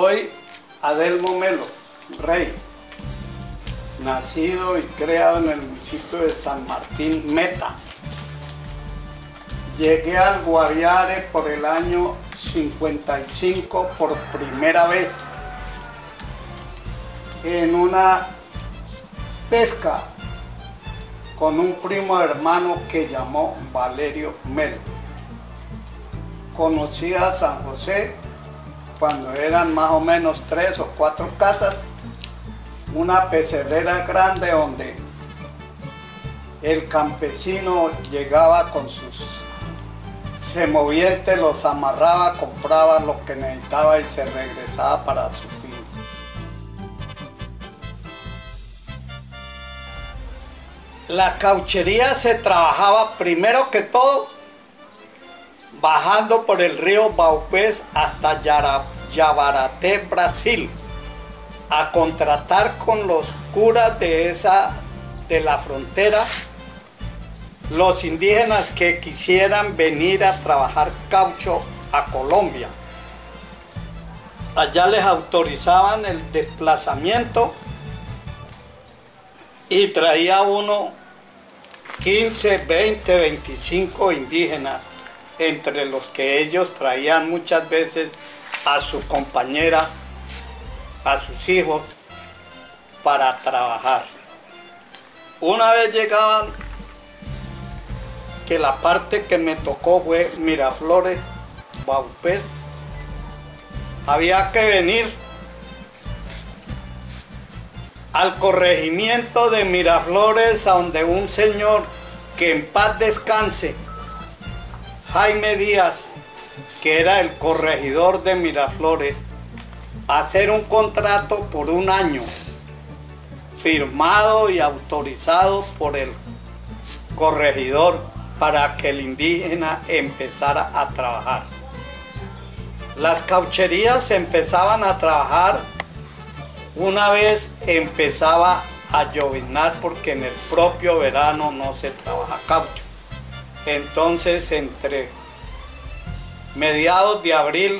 Soy Adelmo Melo, Rey, nacido y creado en el municipio de San Martín, Meta. Llegué al Guaviare por el año 55 por primera vez en una pesca con un primo hermano que llamó Valerio Melo. Conocí a San José cuando eran más o menos 3 o 4 casas, una pecerera grande donde el campesino llegaba con sus semovientes, los amarraba, compraba lo que necesitaba y se regresaba para su fin. La cauchería se trabajaba primero que todo bajando por el río Vaupés hasta Yavaraté, Brasil, a contratar con los curas de la frontera los indígenas que quisieran venir a trabajar caucho a Colombia. Allá les autorizaban el desplazamiento y traía uno 15, 20, 25 indígenas, entre los que ellos traían muchas veces a su compañera, a sus hijos, para trabajar. Una vez llegaban, que la parte que me tocó fue Miraflores, Vaupés, había que venir al corregimiento de Miraflores, a donde un señor que en paz descanse, Jaime Díaz, que era el corregidor de Miraflores, hacer un contrato por un año, firmado y autorizado por el corregidor para que el indígena empezara a trabajar. Las caucherías empezaban a trabajar una vez empezaba a lloviznar, porque en el propio verano no se trabaja caucho. Entonces, entre mediados de abril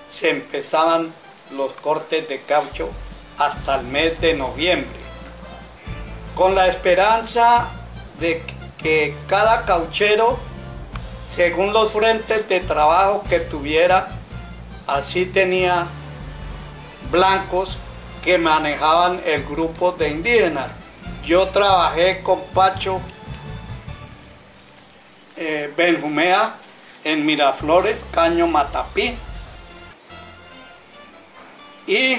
se empezaban los cortes de caucho hasta el mes de noviembre, con la esperanza de que cada cauchero, según los frentes de trabajo que tuviera, así tenía blancos que manejaban el grupo de indígenas. Yo trabajé con Pacho Benjumea en Miraflores, Caño Matapí, y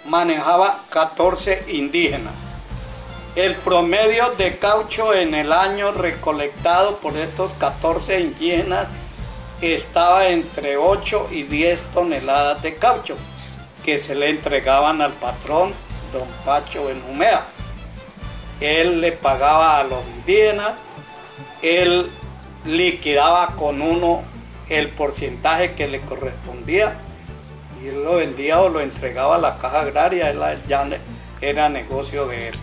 manejaba 14 indígenas. El promedio de caucho en el año recolectado por estos 14 indígenas estaba entre 8 y 10 toneladas de caucho que se le entregaban al patrón, don Pacho Benjumea. Él le pagaba a los indígenas, él liquidaba con uno el porcentaje que le correspondía y él lo vendía o lo entregaba a la caja agraria. Ya era negocio de él.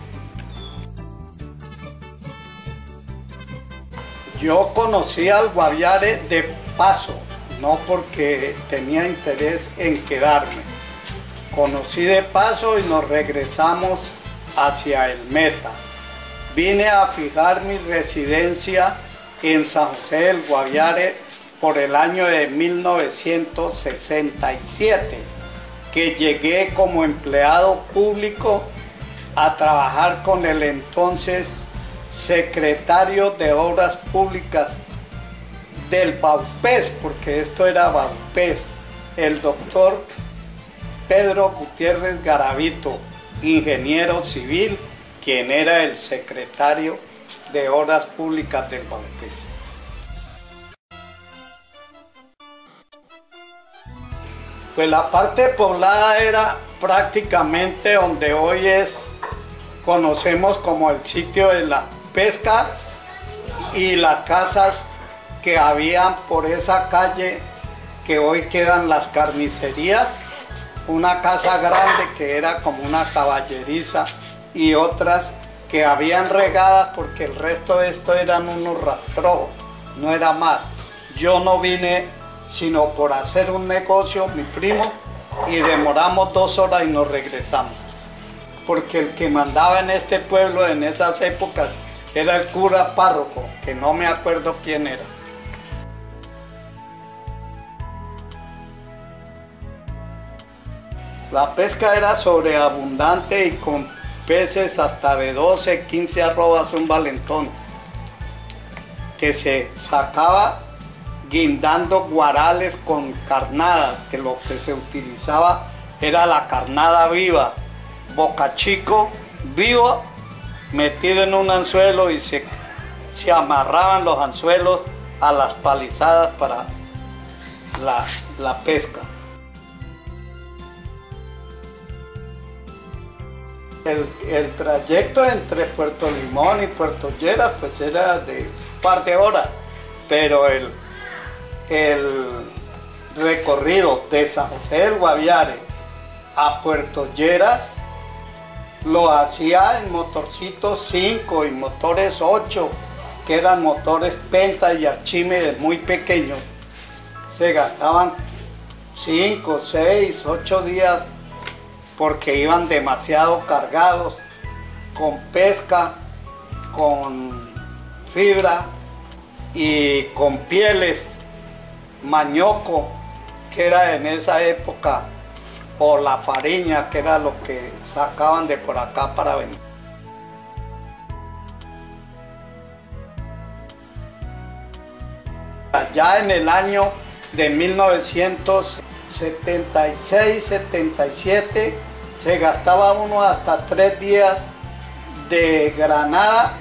Yo conocí al Guaviare de paso, no porque tenía interés en quedarme. Conocí de paso y nos regresamos hacia el Meta. Vine a fijar mi residencia en San José del Guaviare por el año de 1967, que llegué como empleado público a trabajar con el entonces secretario de Obras Públicas del Vaupés, porque esto era Vaupés, el doctor Pedro Gutiérrez Garavito, ingeniero civil, quien era el secretario de Obras Públicas del Vaupés. Pues la parte poblada era prácticamente donde hoy conocemos como el sitio de la pesca, y las casas que habían por esa calle que hoy quedan las carnicerías, una casa grande que era como una caballeriza y otras que habían regadas, porque el resto de esto eran unos rastrojos, no era más. Yo no vine sino por hacer un negocio, mi primo, y demoramos 2 horas y nos regresamos. Porque el que mandaba en este pueblo en esas épocas era el cura párroco, que no me acuerdo quién era. La pesca era sobreabundante y con peces hasta de 12, 15 arrobas un valentón, que se sacaba guindando guarales con carnadas, que lo que se utilizaba era la carnada viva, bocachico vivo, metido en un anzuelo, y se amarraban los anzuelos a las palizadas para la pesca. El trayecto entre Puerto Limón y Puerto Lleras pues era de un par de horas, pero el recorrido de San José del Guaviare a Puerto Lleras lo hacía en motorcitos 5 y motores 8, que eran motores Penta y Archímedes muy pequeños. Se gastaban 5, 6, 8 días porque iban demasiado cargados con pesca, con fibra y con pieles, mañoco, que era en esa época, o la fariña, que era lo que sacaban de por acá para vender. Ya en el año de 1976-77 se gastaba uno hasta 3 días de Granada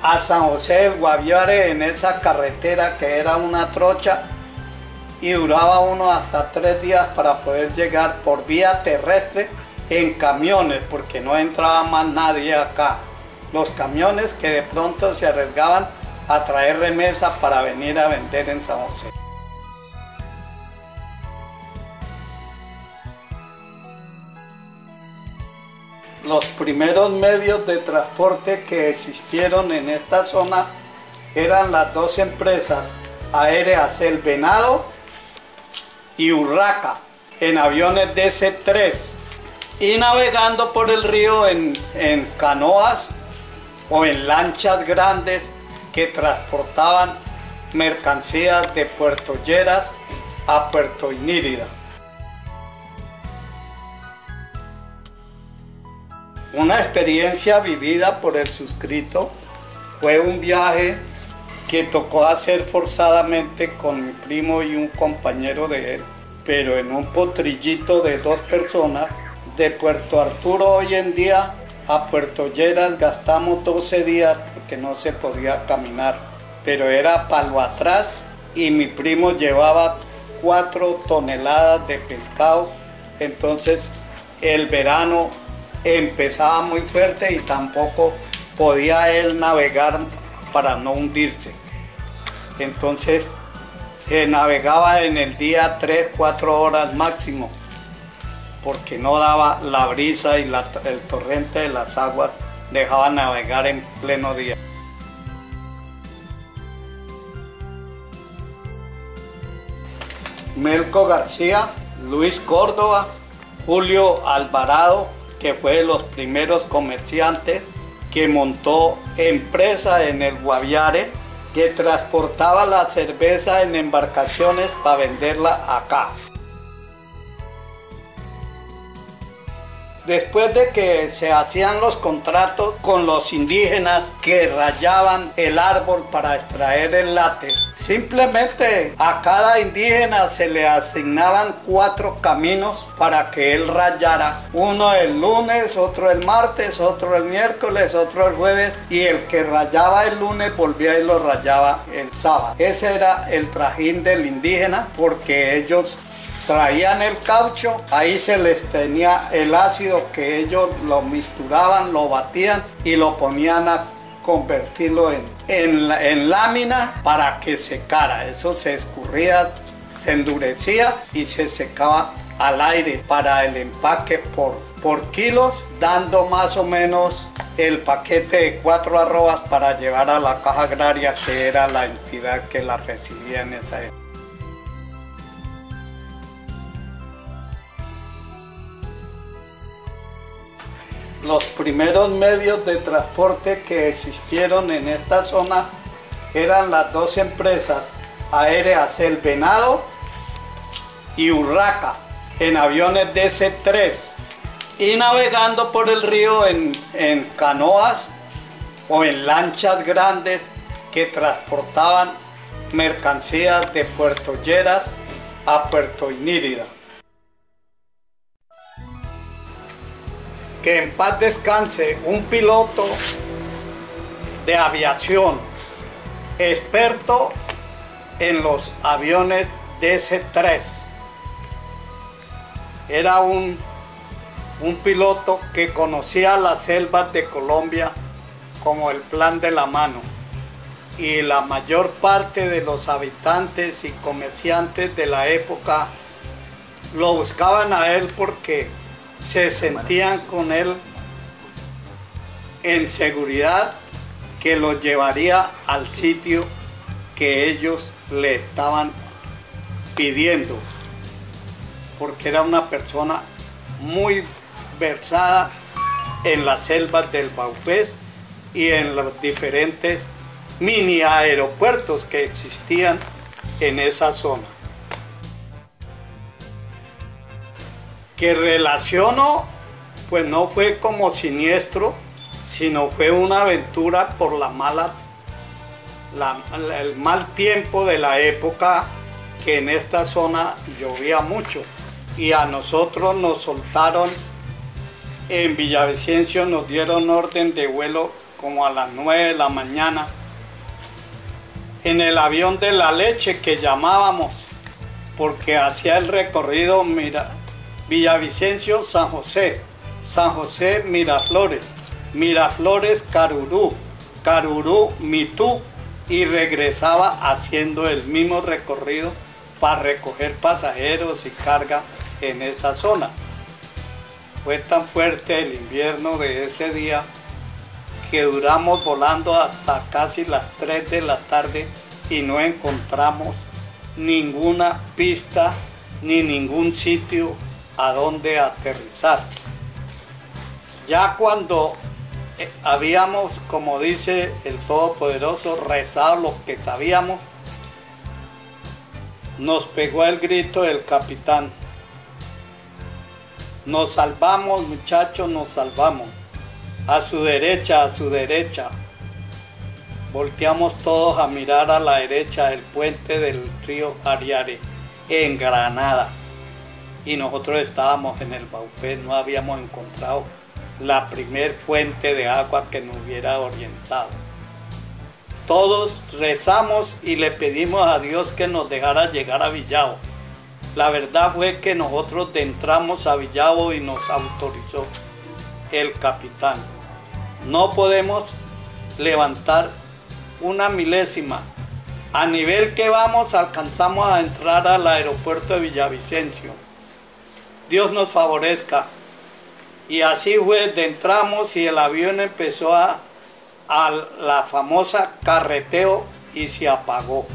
a San José del Guaviare en esa carretera que era una trocha, y duraba uno hasta 3 días para poder llegar por vía terrestre en camiones, porque no entraba más nadie acá. Los camiones que de pronto se arriesgaban a traer remesa para venir a vender en San José. Los primeros medios de transporte que existieron en esta zona eran las 2 empresas aéreas El Venado y Urraca, en aviones DC-3, y navegando por el río en canoas o en lanchas grandes que transportaban mercancías de Puerto Lleras a Puerto Inírida. Una experiencia vivida por el suscrito fue un viaje que tocó hacer forzadamente con mi primo y un compañero de él, pero en un potrillito de 2 personas. De Puerto Arturo hoy en día a Puerto Lleras gastamos 12 días porque no se podía caminar, pero era palo atrás, y mi primo llevaba 4 toneladas de pescado. Entonces el verano empezaba muy fuerte y tampoco podía él navegar para no hundirse. Entonces se navegaba en el día 3-4 horas máximo, porque no daba la brisa y el torrente de las aguas dejaba navegar en pleno día. Melco García, Luis Córdoba, Julio Alvarado, que fue de los primeros comerciantes que montó empresa en el Guaviare, que transportaba la cerveza en embarcaciones para venderla acá. Después de que se hacían los contratos con los indígenas que rayaban el árbol para extraer el látex, simplemente a cada indígena se le asignaban 4 caminos para que él rayara. Uno el lunes, otro el martes, otro el miércoles, otro el jueves, y el que rayaba el lunes volvía y lo rayaba el sábado. Ese era el trajín del indígena, porque ellos traían el caucho, ahí se les tenía el ácido que ellos lo misturaban, lo batían y lo ponían a convertirlo en lámina para que secara. Eso se escurría, se endurecía y se secaba al aire para el empaque por kilos, dando más o menos el paquete de 4 arrobas para llevar a la Caja Agraria, que era la entidad que la recibía en esa época. los primeros medios de transporte que existieron en esta zona eran las dos empresas aéreas El Venado y Urraca, en aviones DC-3, y navegando por el río en canoas o en lanchas grandes que transportaban mercancías de Puerto Lleras a Puerto Inírida. Que en paz descanse un piloto de aviación, experto en los aviones DC-3. Era un piloto que conocía las selvas de Colombia como el plan de la mano, y la mayor parte de los habitantes y comerciantes de la época lo buscaban a él porque se sentían con él en seguridad, que los llevaría al sitio que ellos le estaban pidiendo, porque era una persona muy versada en las selvas del Baupés y en los diferentes mini aeropuertos que existían en esa zona. Que relaciono, pues no fue como siniestro, sino fue una aventura por el mal tiempo de la época, que en esta zona llovía mucho, y a nosotros nos soltaron en Villavicencio, nos dieron orden de vuelo como a las 9 de la mañana en el avión de la leche que llamábamos, porque hacía el recorrido Villavicencio, San José, San José, Miraflores, Miraflores, Carurú, Carurú, Mitú, y regresaba haciendo el mismo recorrido para recoger pasajeros y carga en esa zona. Fue tan fuerte el invierno de ese día que duramos volando hasta casi las 3 de la tarde y no encontramos ninguna pista ni ningún sitio a donde aterrizar. Ya cuando habíamos, como dice el Todopoderoso, rezado lo que sabíamos, nos pegó el grito del capitán: nos salvamos, muchachos, nos salvamos. A su derecha, a su derecha. Volteamos todos a mirar a la derecha el puente del río Ariare en Granada, y nosotros estábamos en el Baupés. No habíamos encontrado la primer fuente de agua que nos hubiera orientado. Todos rezamos y le pedimos a Dios que nos dejara llegar a Villavo. La verdad fue que nosotros entramos a Villavo y nos autorizó el capitán: no podemos levantar una milésima. A nivel que vamos, alcanzamos a entrar al aeropuerto de Villavicencio. Dios nos favorezca. Y así fue, entramos y el avión empezó a la famosa carreteo y se apagó.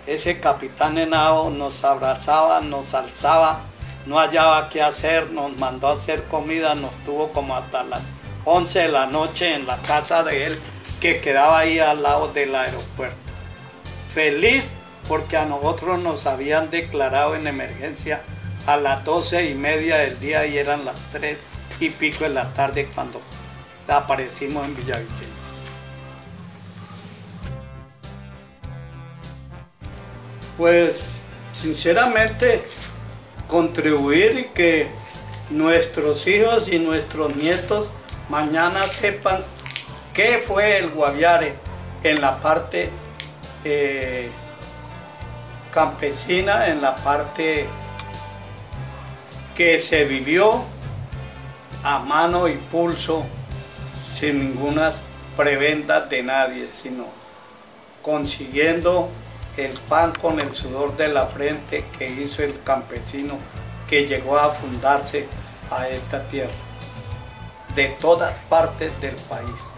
Ese capitán Henao nos abrazaba, nos alzaba, no hallaba qué hacer, nos mandó a hacer comida, nos tuvo como hasta las 11 de la noche en la casa de él, que quedaba ahí al lado del aeropuerto. Feliz porque a nosotros nos habían declarado en emergencia a las 12:30 del día y eran las 3 y pico de la tarde cuando aparecimos en Villavicencio. Pues sinceramente contribuir y que nuestros hijos y nuestros nietos mañana sepan qué fue el Guaviare en la parte campesina, en la parte que se vivió a mano y pulso, sin ninguna prebenda de nadie, sino consiguiendo el pan con el sudor de la frente que hizo el campesino que llegó a fundarse a esta tierra, de todas partes del país.